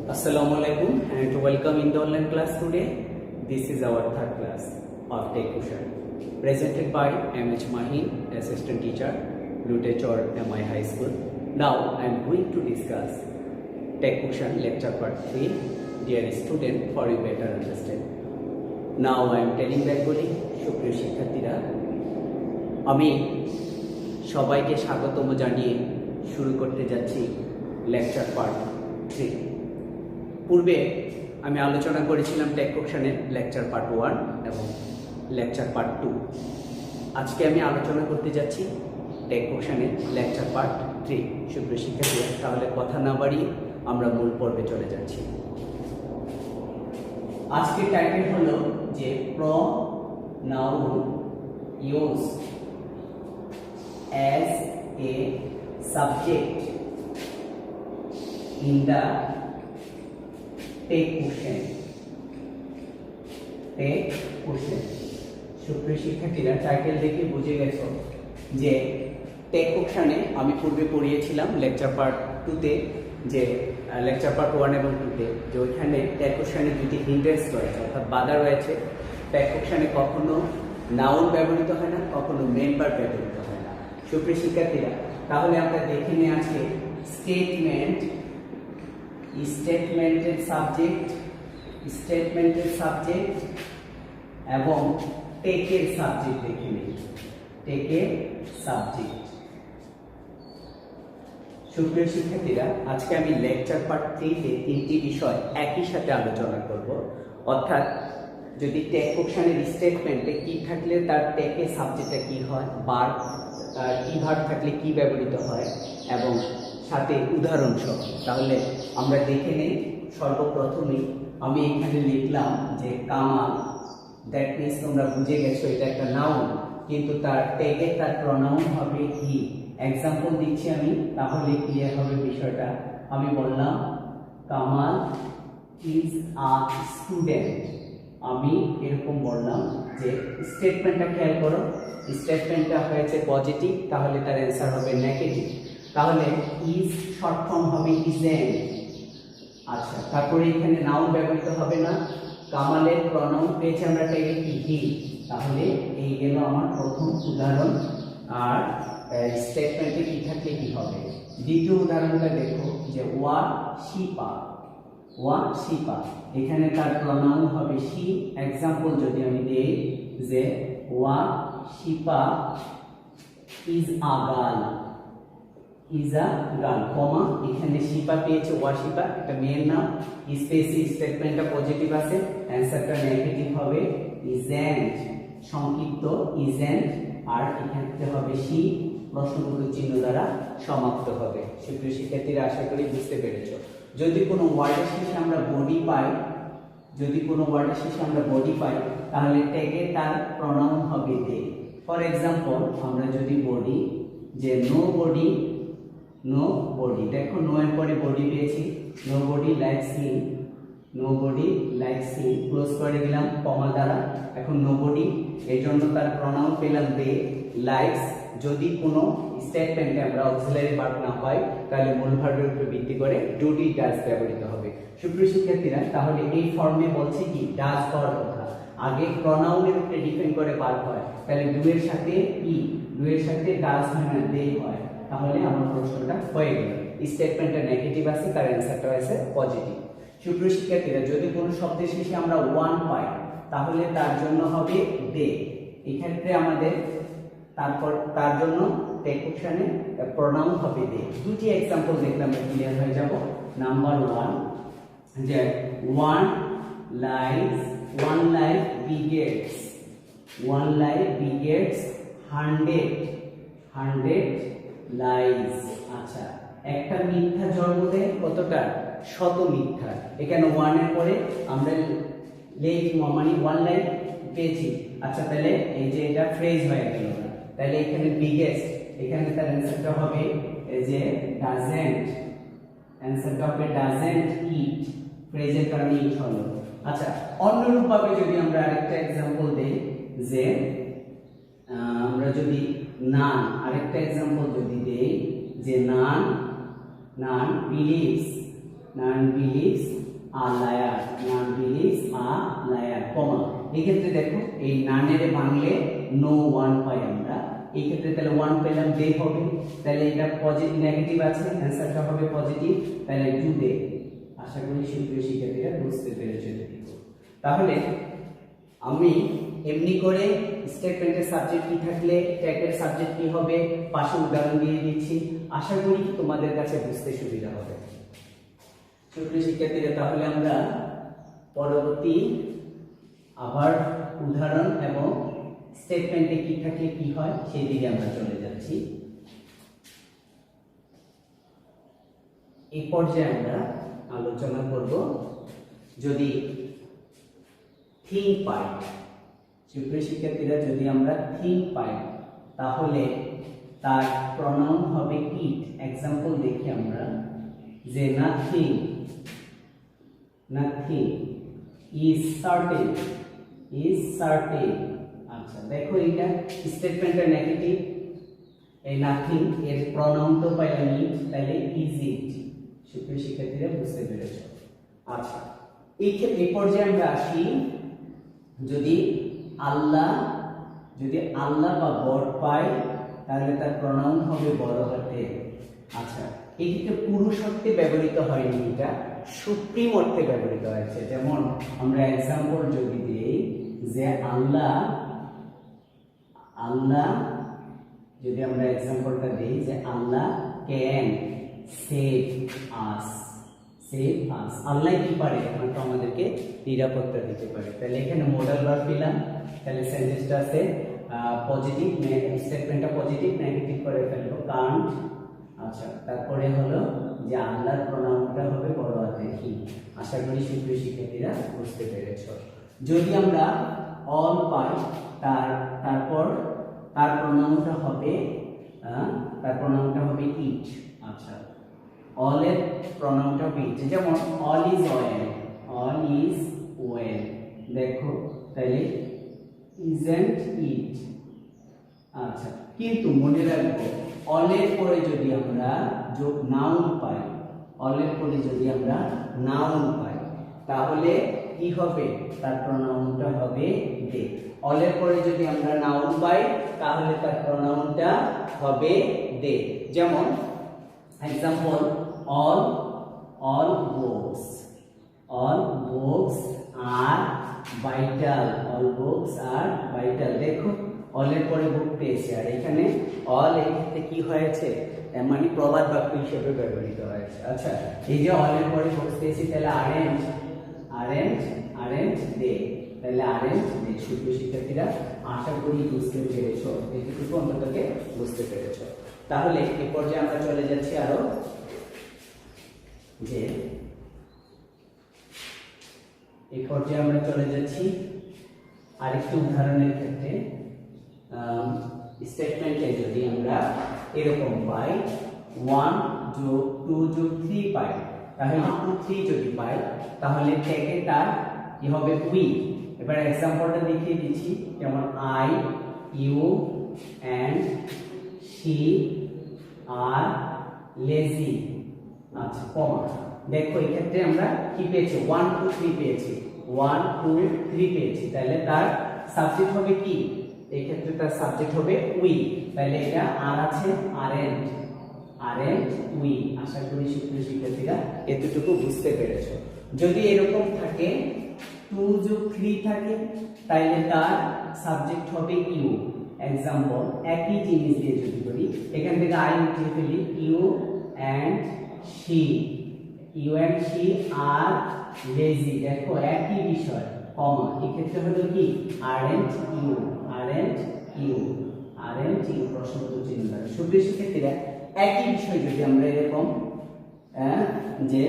Assalamualaikum and welcome in the online class today. This is our third class of Tech Ocean presented by M.H. Mahin, Assistant Teacher, Literature, MI High School. Now I am going to discuss Tech Ocean Lecture Part 3. Dear student, for you better understand. Now I am telling Bengali, সুপ্রিয় শিক্ষার্থীরা, আমি সবাইকে স্বাগতম জানিয়ে শুরু করতে যাচ্ছি lecture part 3। পূর্বে আমি আলোচনা করেছিলাম টেক অপশনের লেকচার পার্ট 1 এবং লেকচার পার্ট 2। আজকে আমি আলোচনা করতে যাচ্ছি টেক অপশনের লেকচার পার্ট 3। সুপ্রিয় শিক্ষার্থীরা, তাহলে কথা না বাড়িয়ে আমরা মূল পর্বে চলে যাচ্ছি। আজকের টাইটেল হলো যে pronoun used as a subject in the tag question. Tag question, সুপ্রিয় শিক্ষার্থীরা, টাইটেল দেখে বুঝে গেছো যে টেক কোশ্চেনে আমি পূর্বে পড়িয়েছিলাম লেকচার পার্ট 2তে, যে লেকচার পার্ট 1 এবং 2তে, যে ওইখানে টেক কোশ্চেনে দুটি হিন্ড্রেন্স রয়েছে, অর্থাৎ বাধা রয়েছে। টেক কোশ্চেনে কখনো নাউন ব্যবহৃত হয় না, কখনো মেম্বার ব্যবহৃত হয় না। সুপ্রিয় শিক্ষার্থীরা, তাহলে আমরা দেখে নিই আজকে স্টেটমেন্ট, স্টেটমেন্টের সাবজেক্ট এবং টেকের সাবজেক্ট দেখে নিই। টেকের সাবজেক্ট। সুপ্রিয় শিক্ষার্থীরা, আজকে আমি লেকচার পার্ট 3তে তিনটি বিষয় একই সাথে আলোচনা করব। অর্থাৎ যদি টেক অপশনের স্টেটমেন্টে কি থাকলে তার টেকের সাবজেক্টটা কি হয়, ভার্ব কি ভার্ব থাকলে কি ব্যবহৃত হয়, এবং সাথে উদাহরণ সহ। তাহলে আমরা দেখে নেই। সর্বপ্রথমেই আমি এখানে লিখলাম যে কামাল, দ্যাট মিনস তোমরা বুঝে গেছো এটা একটা নাউন, কিন্তু তার টেগে তার প্রনাউন হবে হি। এক্সাম্পল দিচ্ছি আমি, তাহলে ক্লিয়ার হবে বিষয়টা। আমি বললাম কামাল ইজ আ স্টুডেন্ট। আমি এরকম বললাম যে স্টেটমেন্টটা খেয়াল করো, স্টেটমেন্টটা হয়েছে পজিটিভ, তাহলে তার অ্যান্সার হবে নেগেটিভ। তাহলে ইজ শর্ট ফর্ম হবে ইজেন্ট। আচ্ছা, তারপরে এখানে নাউন ব্যবহৃত হবে না। কামালের প্রনাউন পেয়েছে আমরা টেগে কি, হি। তাহলে এই গেল আমার প্রথম উদাহরণ। আর স্টেটমেন্টে কি থাকলে কি হবে। দ্বিতীয় উদাহরণটা দেখো, যে ওয়া শিপা, ওয়া শিপা, এখানে তার প্রনাউন হবে শি। এক্সাম্পল যদি আমি দেই যে ওয়া Shipa is a girl, is a girl, comma, এখানে শিপা পেয়েছে ওয়াশিপা, একটা মেয়ের নাম, স্পেসি স্টেটমেন্টটা পজিটিভ আছে, অ্যানসারটা নেগেটিভ হবে ইজেন্ট, সংক্ষিপ্ত ইজেন্ট। আর এখানে হবে শি, প্রশ্নবোধক চিহ্ন দ্বারা সমাপ্ত হবে। সুপ্রিয় শিক্ষার্থীরা, আশা করি বুঝতে পেরেছ। যদি কোনো ওয়ার্ডের শেষে আমরা বডি পাই, তাহলে টেগে তার প্রনাউন হবে দে। ফর এক্সাম্পল, আমরা যদি বডি, যে নো বডি, দেখো নো এর পরে বডি পেয়েছি, no body likes me, close করে দিলাম কমা দ্বারা। এখন নো বডি, এর জন্য তার প্রনাউন পেলাম দে। লাইকস, যদি কোনো স্টেটমেন্টে আমরা অক্সিলারি ভার্ব না পাই, তাহলে মূল ভার্বের উপর ভিত্তি করে ডু ডি ডাজ ব্যবহৃত হবে। সুপ্রিয় শিক্ষার্থীরা, তাহলে এই ফর্মে বলছে কি ডাজ হওয়ার কথা। আগে প্রনাউনের উপরে ডিপেন্ড করে ভার্ব হয়, তাহলে ডু এর সাথে ডাজ হয় না, দে হয়। তাহলে আমার প্রশ্নটা হয়ে গেল। স্টেটমেন্টটা নেগেটিভ আছে, তার অ্যান্সারটা আছে পজিটিভ। সুপ্রিয় শিক্ষার্থীরা, যদি কোনো শব্দের শেষে আমরা ওয়ান পাই, তাহলে তার জন্য হবে দে। এক্ষেত্রে আমাদের তার জন্য টেক অপশনে প্রনাউন হবে দে। দুটি এক্সাম্পল দেখলে আমরা ক্লিয়ার হয়ে যাব। নাম্বার 1, যে ওয়ান লাইফ begets 100 লাইস। আচ্ছা, একটা মিথ্যা জন্ম দেয় কতটা, 100 মিথ্যা। এখানে ওয়ান এর পরে আমরা মানে 1 লাইফ পেয়েছি। আচ্ছা, তাহলে এই যে এটা ফ্রেজ হয়ে গেল না, তাহলে এখানে বিগেস্ট, এখানে তার অ্যান্সারটা হবে এই যে ডাজেন্ট, অ্যান্সারটা হবে ডাজেন্ট ইট, ফ্রেজের কারণে ইট হলো। আচ্ছা, অন্যরূপভাবে যদি আমরা আরেকটা एग्जांपल দেই, যে আমরা যদি নান, আরেকটা एग्जांपल যদি দেই, যে none believes none believes a liar, none believes a liar, comma. এই ক্ষেত্রে দেখো এই নানের বাংলে নো ওয়ান পাই আমরা, এই ক্ষেত্রে তাহলে ওয়ান পেলাম, দে হবে, তাহলে এটা পজিটিভ নেগেটিভ আছে, অ্যানসারটা হবে পজিটিভ, তাহলে টু দে। আশা করি সুপ্রিয় শিক্ষার্থীরা বুঝতে পেরেছে। তাহলে আমি এমনি করে স্টেটমেন্টের সাবজেক্ট কি থাকলে ট্যাগের সাবজেক্ট কি হবে পাশে উদাহরণ দিয়ে দিচ্ছি, আশা করি তোমাদের কাছে বুঝতে সুবিধা হবে। সুপ্রিয় শিক্ষার্থীরা, তাহলে আমরা পরবর্তী আবার উদাহরণ এবং স্টেটমেন্টে কি থাকলে কি হয় সেই দিকে আমরা চলে যাচ্ছি। এই পর্যায়ে আমরা আলোচনা করব যদি থিং পাই। সুপ্রিয় শিক্ষার্থীরা, যদি আমরা থিং পাই তাহলে তার প্রনাউন হবে ইট। এক্সাম্পল দেখি আমরা যে nothing, nothing is certain, is certain. আচ্ছা দেখো এটা স্টেটমেন্টের নেগেটিভ, এই নাথিং এর প্রনাউন তো পাইলাম ইট, তাহলে ইজ ইট। সুপ্রিয় শিক্ষার্থীরা বুঝতে পেরেছো। আচ্ছা এই ক্ষেত্রে এই পর্যায়ে আমরা আসি যদি আল্লাহ, যদি আল্লাহ বা গড পাই তাহলে তার প্রনাউন হবে বড় হাতে। আচ্ছা এই ক্ষেত্রে পুরুষ অর্থে ব্যবহৃত হয়নি, এটা সুপ্রিম অর্থে ব্যবহৃত হয়েছে। যেমন আমরা এক্সাম্পল যদি দিই যে আল্লাহ, আল্লাহ যদি আমরা এক্সাম্পলটা দিই যে Allah can save us, save আস। আল্লাহ কি পারে, একমাত্র আমাদেরকে নিরাপত্তা দিতে পারে। তাহলে এখানে মোডাল ভার্ব পেলাম, তাহলে সেন্টেন্সটা আছে পজিটিভ, স্টেটমেন্টটা পজিটিভ, নেগেটিভ করে ফেলবো কান্ট। আচ্ছা তারপরে হলো যে আল্লাহর প্রনাউনটা হবে বড় হাতে হি। আশা করি সুপ্রিয় শিক্ষার্থীরা বুঝতে পেরেছো। যদি আমরা অল পাই তারপর তার প্রনাউনটা হবে ইট। আচ্ছা অল এর প্রনাউনটা হবে ইট, যেমন all is well, all is well. দেখো তাহলে ইজন্ট ইট। আচ্ছা কিন্তু মনে রাখবো অল এর পরে যদি আমরা নাউন পাই, অল এর পরে যদি আমরা নাউন পাই তাহলে কি হবে, তার প্রনাউনটা হবে দে। অল এর পরে যদি আমরা নাউন পাই তাহলে তার প্রনাউনটা হবে দে। যেমন example all, all books, all books are vital, all books are vital। দেখো all এর পরে বুক পেয়েছি, আর এখানে all এই ক্ষেত্রে কি হয়েছে মানে প্রবাদ বাক্য হিসেবে ব্যবহৃত হয়েছে। আচ্ছা এই যে all এর পরে বুক পেয়েছি তাহলে aren't, aren't, aren't they, তাহলে aren't they। সুপ্রিয় শিক্ষার্থীরা আশা করি বুঝতে পেরেছো, এইটুকু অন্ততকে বুঝতে পেরেছো। তাহলে এই পর্যায়ে আমরা চলে যাচ্ছি আরো যে এই পর্যায়ে আমরা চলে যাচ্ছি আরেকটি উদাহরণের ক্ষেত্রে। স্টেটমেন্টে যদি আমরা এরকম পাই 1 যোগ 2 যোগ 3 পাই, তাহলে 2 3 যদি পাই তাহলে ট্যাগে তার কি হবে উই। এবার एग्जांपलটা দেখিয়ে দিচ্ছি, যেমন I, you and she are lazy. আচ্ছা কমা। দেখো এই ক্ষেত্রে আমরা কি পেয়েছি 1 2 3 পেয়েছি, 1 2 3 পেয়েছি, তাহলে তার সাবজেক্ট হবে কি, এই ক্ষেত্রে তার সাবজেক্ট হবে উই। তাহলে এটা আর আছে আরেন্ট, আরেন্ট উই। আশা করি সুপ্রিয় শিক্ষার্থীরা এতটুকু বুঝতে পেরেছো। যদি এরকম থাকে 2 যোগ 3 থাকে তাহলে তার সাবজেক্ট হবে ইউ। एग्जांपल একই জিনিস দিয়ে যদি করি, এখান থেকে আই উঠিয়ে ফেলি, you and she, you and she are lazy. দেখো একই বিষয়, কমা, এই ক্ষেত্রে হলো কি aren't you, aren't you, aren't you প্রশ্নবোধক চিহ্ন। সুপ্রিয় শিক্ষার্থীরা একই বিষয় যদি আমরা এরকম যে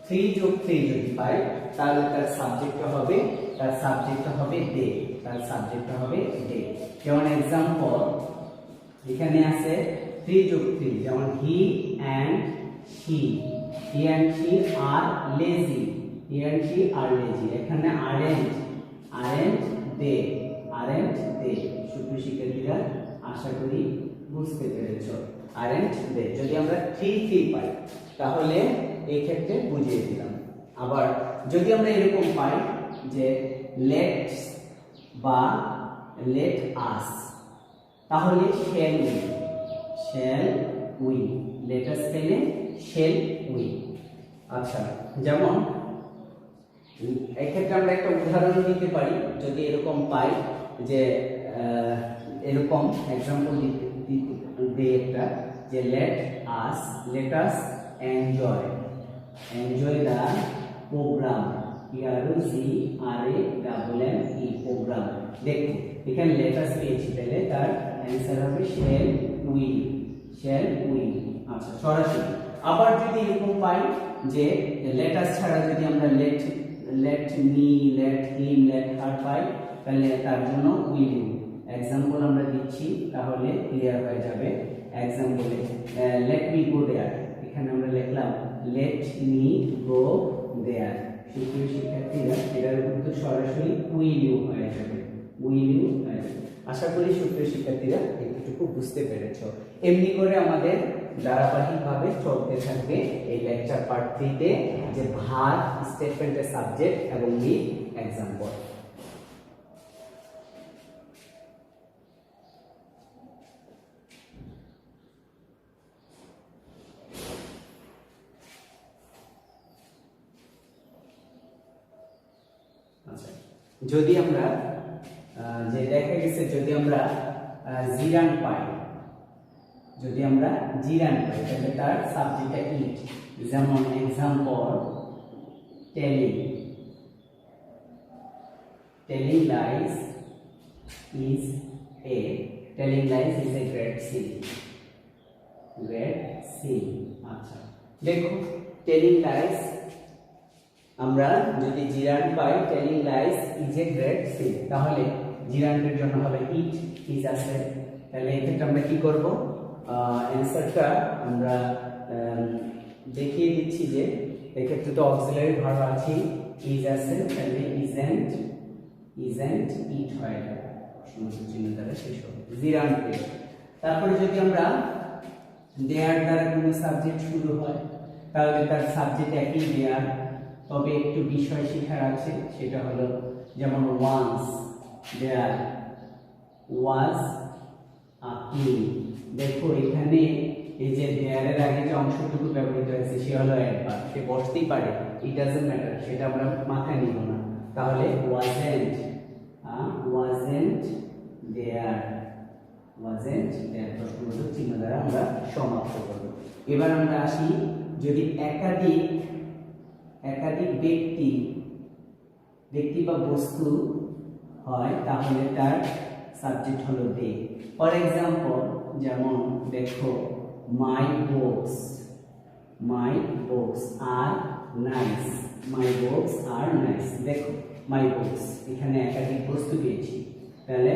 3 যোগ 3 যদি পাই তাহলে তার সাবজেক্টটা হবে, তার সাবজেক্টটা হবে দে, তার সাবজেক্টটা হবে দে। যেমন एग्जांपल এখানে আছে 3 যোগ 3, যেমন he and she, he and she are lazy, he and she are lazy. এখানে aren't, aren't they, aren't they. সুপ্রিয় শিক্ষার্থীরা আশা করি বুঝতে পেরেছো, আরেন্ট দে। যদি আমরা 3 3 পাই তাহলে এই ক্ষেত্রে বুঝিয়ে দিলাম। আবার যদি আমরা এরকম পাই যে লেটস বা লেট আস, তাহলে শ্যাল উই, লেট আস পেলে শ্যাল উই। আচ্ছা, যেমন এক্ষেত্রে আমরা একটা উদাহরণ দিতে পারি। যদি এরকম পাই যে এরকম এক্সাম্পল দিই একটা, যে let us enjoy the programme, PROGRAME programme. দেখুন এখানে লেট আস পেয়েছি, তাহলে তার অ্যান্সার হবে শ্যাল উই। আচ্ছা, সরাসরি। আবার যদি এরকম পাই যে লেট আস ছাড়া যদি আমরা let me, let him, let her পাই, তাহলে তার জন্য উইল ইউ। এক্সাম্পল আমরা দিচ্ছি, তাহলে ক্লিয়ার হয়ে যাবে। এক্সাম্পলে লেট মি গো দেয়ার, এখানে আমরা লিখলাম লেট মি গো দেয়ার। সুপ্রিয় শিক্ষার্থীরা, এটার উত্তর সরাসরি উইল ইউ হয়ে যাবে, উইল ইউ হয়ে যাবে। আশা করি সুপ্রিয় শিক্ষার্থীরা একটুকু বুঝতে পেরেছো। এমনি করে আমাদের ধারাবাহিকভাবে চলতে থাকবে এই লেকচার পার্ট 3 তে, যে ভার, স্টেটমেন্টের সাবজেক্ট এবং উইথ এক্সাম্পল। আচ্ছা, যদি আমরা যে দেখা গেছে যদি আমরা জিরান পাই, তাহলে তার সাবজেক্টটা ইট। যেমন example, telling lies is a great sin. আচ্ছা, দেখো টেলিং লাইস, আমরা যদি জিরান পাই, telling lies is a great sin, তাহলে জিরানের জন্য হবে ইজ আছে। তাহলে এক্ষেত্রে আমরা কি করব, অ্যান্সারটা আমরা দেখিয়ে দিচ্ছি যে এক্ষেত্রে তো অক্সিলারি ভার্ব আছে, ইজ আছে, তাহলে ইজেন্ট ইট হয়ে যাবে, সমস্ত চিহ্ন দ্বারা শেষ হবে, জিরান পেল। তারপরে যদি আমরা দেয়ার দ্বারা কোনো সাবজেক্ট শুরু হয়, তাহলে তার সাবজেক্ট একই দেয়ার, তবে একটু বিষয় শেখার আছে, সেটা হলো যেমন once there was a king. দেখো এখানে এই যে দেয়ারের আগে যে অংশটুকু ব্যবহৃত হয়েছে সে হলো অ্যাডভার্ব, সে বসতেই পারে, ইট ডাজন্ট ম্যাটার, সেটা আমরা মাথায় নিব না। তাহলে ওয়াজেন্ট দেয়ার প্রশ্নবোধক চিহ্ন দ্বারা আমরা সমাপ্ত করব। এবার আমরা আসি, যদি একাধিক ব্যক্তি বা বস্তু হয়, তাহলে তার সাবজেক্ট হলো দে। ফর এক্সাম্পল, যেমন দেখো মাই বুকস আর নাইস, দেখো মাই বুকস, এখানে একাধিক বস্তু পেয়েছি, তাহলে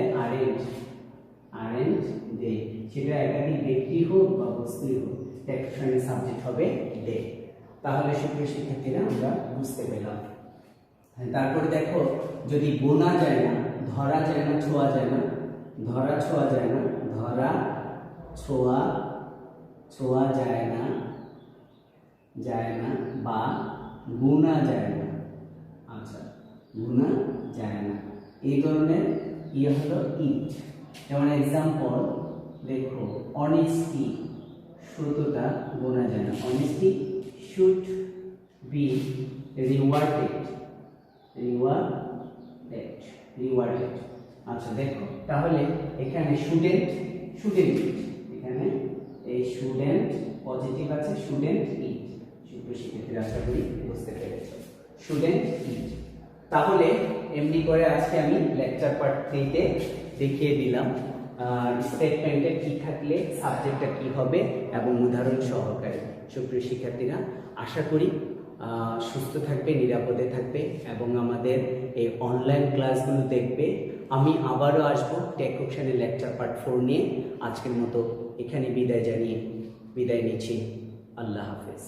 আরেন্ট দে, সেটা একাধিক ব্যক্তি হোক বা বস্তুই হোক, এর সাবজেক্ট হবে দে। তাহলে সুপ্রিয় শিক্ষার্থীরা আমরা বুঝতে পেলাম। তারপরে দেখো, যদি গোনা যায় না, ধরা যায় না, ছোঁয়া যায় না, ছোঁয়া যায় না বা গুনা যায় না। আচ্ছা, গুনা যায় না, এই ধরনের হলো ইট। যেমন এক্সাম্পল দেখো, অনেস্টি, সত্যতা গোনা যায় না, অনেস্টি শুড বি রিওয়ার্ডেড। আচ্ছা, দেখো তাহলে এখানে স্টুডেন্ট, এখানে এই স্টুডেন্ট পজিটিভ আছে, স্টুডেন্ট ইট। সুপ্রিয় শিক্ষার্থীরা, আশা করি বুঝতে পেরেছ, স্টুডেন্ট ইট। তাহলে এমনি করে আজকে আমি লেকচার পার্ট 3 তে দেখিয়ে দিলাম স্টেটমেন্টে কি থাকলে সাবজেক্টটা কি হবে এবং উদাহরণ সহকারে। সুপ্রিয় শিক্ষার্থীরা, আশা করি সুস্থ থাকবে, নিরাপদে থাকবে এবং আমাদের এই অনলাইন ক্লাসগুলো দেখবে। আমি আবারও আসবো টেক অপশনের লেকচার পার্ট 4 নিয়ে। আজকের মতো এখানে বিদায় নিচ্ছি। আল্লাহ হাফেজ।